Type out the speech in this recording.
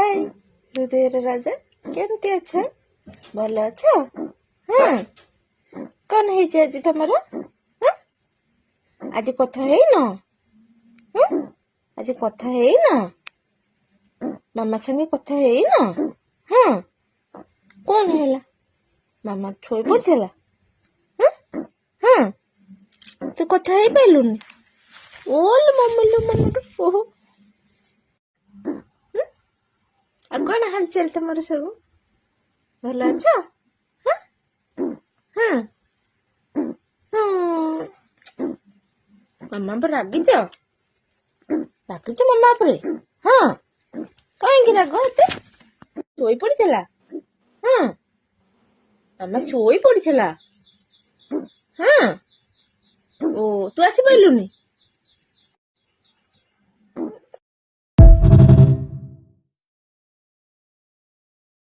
ହାଏ ହୃଦୟର ରାଜା, କେମିତି ଅଛ? ଭଲ ଅଛ? ହଁ, କଣ ହେଇଛି ଆଜି ତମର? ଆଜି କଥା ହେଇନ? ଆଜି କଥା ହେଇନ? ମାମା ସାଙ୍ଗେ କଥା ହେଇନ? ହଁ, କଣ ହେଲା? ମାମା ଶୋଇ ପଡିଥିଲା? ହଁ, ତୁ କଥା ହେଇପାରିଲୁନି? ଓଲୋ ମାମା ଓହୋ। ଆଉ କଣ ହାଲଚାଲ ତମର ସବୁ? ଭଲ ଅଛ? ହଁ, ମାମା ଉପରେ ରାଗିଛ? ରାଗିଛ ମାମା ଉପରେ? ହଁ, କାହିଁକି ରାଗ ଏତେ? ଶୋଇ ପଡିଥିଲା? ହଁ, ମାମା ଶୋଇ ପଡିଥିଲା? ହଁ, ଓ ତୁ ଆସିପାରିଲୁନି?